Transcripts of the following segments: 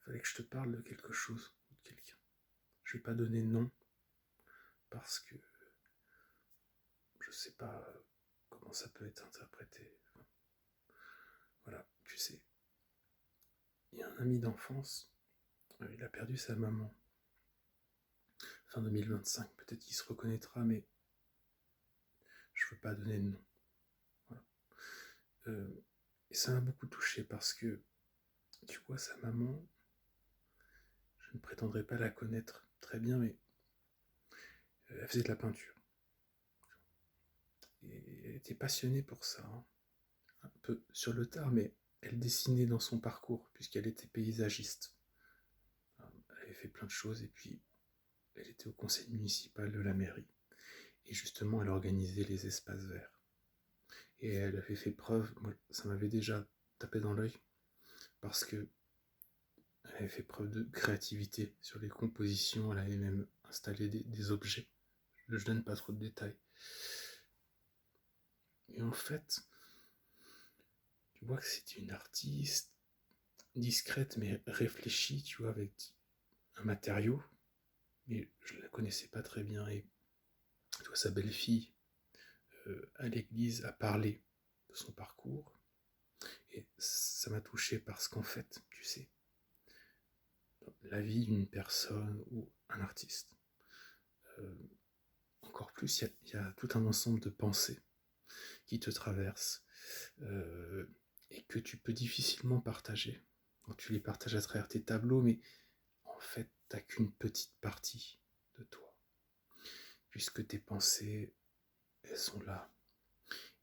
fallait que je te parle de quelque chose, ou de quelqu'un. Je vais pas donner de nom, parce que je sais pas comment ça peut être interprété. Enfin, voilà, tu sais, il y a un ami d'enfance, il a perdu sa maman, fin 2025, peut-être qu'il se reconnaîtra, mais je veux pas donner de nom. Voilà. Et ça m'a beaucoup touché parce que, tu vois, sa maman, je ne prétendrai pas la connaître très bien, mais elle faisait de la peinture. Et elle était passionnée pour ça, hein. Un peu sur le tard, mais elle dessinait dans son parcours, puisqu'elle était paysagiste. Elle avait fait plein de choses, et puis elle était au conseil municipal de la mairie. Et justement, elle organisait les espaces verts. Et elle avait fait preuve, moi, ça m'avait déjà tapé dans l'œil, parce que elle avait fait preuve de créativité sur les compositions, elle avait même installé des objets. Je ne donne pas trop de détails. Et en fait, tu vois que c'était une artiste discrète mais réfléchie, tu vois, avec un matériau, mais je la connaissais pas très bien. Et tu vois, sa belle-fille, à l'église, a parlé de son parcours, et ça m'a touché parce qu'en fait, tu sais, la vie d'une personne ou un artiste, euh, encore plus, il y a tout un ensemble de pensées qui te traversent, euh, et que tu peux difficilement partager. Quand tu les partages à travers tes tableaux, mais en fait, t'as qu'une petite partie de toi, puisque tes pensées, elles sont là.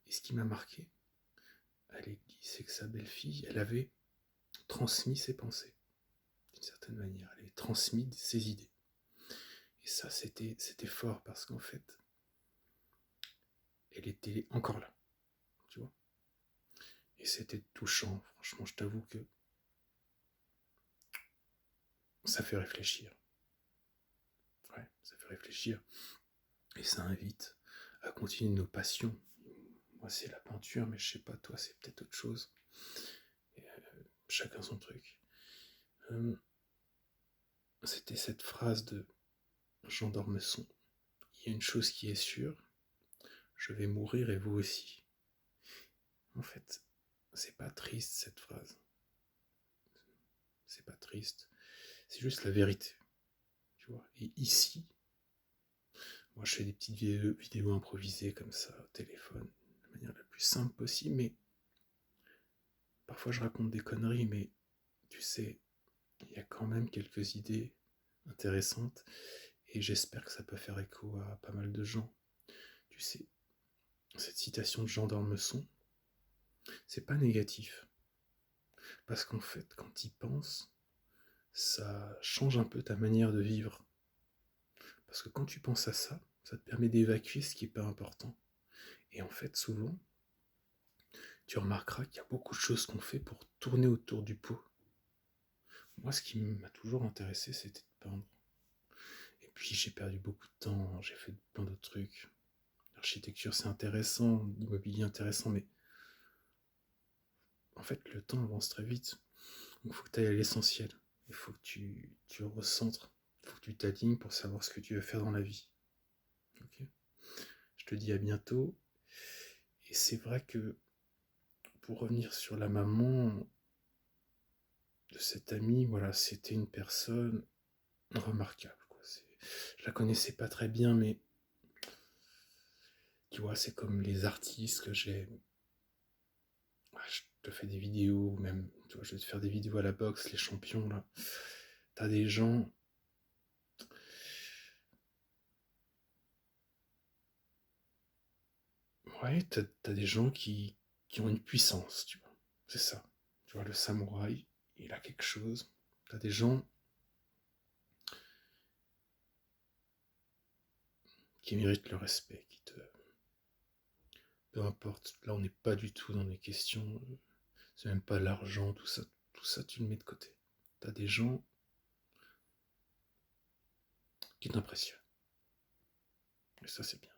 Et ce qui m'a marqué à l'église, c'est que sa belle-fille, elle avait transmis ses pensées, d'une certaine manière. Elle avait transmis ses idées. Et ça, c'était fort, parce qu'en fait, elle était encore là, tu vois. Et c'était touchant, franchement, je t'avoue que ça fait réfléchir. Ouais, ça fait réfléchir. Et ça invite à continuer nos passions. Moi, c'est la peinture, mais je sais pas, toi, c'est peut-être autre chose. Et, chacun son truc. C'était cette phrase de Jean d'Ormesson. Il y a une chose qui est sûre, je vais mourir et vous aussi. En fait, c'est pas triste cette phrase. C'est pas triste. C'est juste la vérité. Tu vois. Et ici, moi je fais des petites vidéos improvisées comme ça au téléphone, de la manière la plus simple possible, mais parfois je raconte des conneries, mais tu sais, il y a quand même quelques idées intéressantes, et j'espère que ça peut faire écho à pas mal de gens. Tu sais, cette citation de Jean d'Ormesson, c'est pas négatif, parce qu'en fait, quand tu y penses, ça change un peu ta manière de vivre. Parce que quand tu penses à ça, ça te permet d'évacuer ce qui n'est pas important. Et en fait, souvent, tu remarqueras qu'il y a beaucoup de choses qu'on fait pour tourner autour du pot. Moi, ce qui m'a toujours intéressé, c'était de peindre. Et puis, j'ai perdu beaucoup de temps, j'ai fait plein d'autres trucs. L'architecture, c'est intéressant, l'immobilier intéressant, mais en fait, le temps avance très vite. Donc, il faut que tu ailles à l'essentiel. Il faut que tu recentres. Il faut que tu t'alignes pour savoir ce que tu veux faire dans la vie. Ok ? Je te dis à bientôt. Et c'est vrai que, pour revenir sur la maman de cet ami, voilà, c'était une personne remarquable, quoi. Je la connaissais pas très bien, mais tu vois, c'est comme les artistes que j'aime. Je te fais des vidéos, même, tu vois, je vais te faire des vidéos à la boxe, les champions, là. T'as des gens... Ouais, t'as des gens qui ont une puissance, tu vois. C'est ça. Tu vois, le samouraï, il a quelque chose. T'as des gens qui méritent le respect, qui te... Peu importe, là on n'est pas du tout dans des questions, c'est même pas l'argent, tout ça tu le mets de côté. T'as des gens qui t'impressionnent. Et ça c'est bien.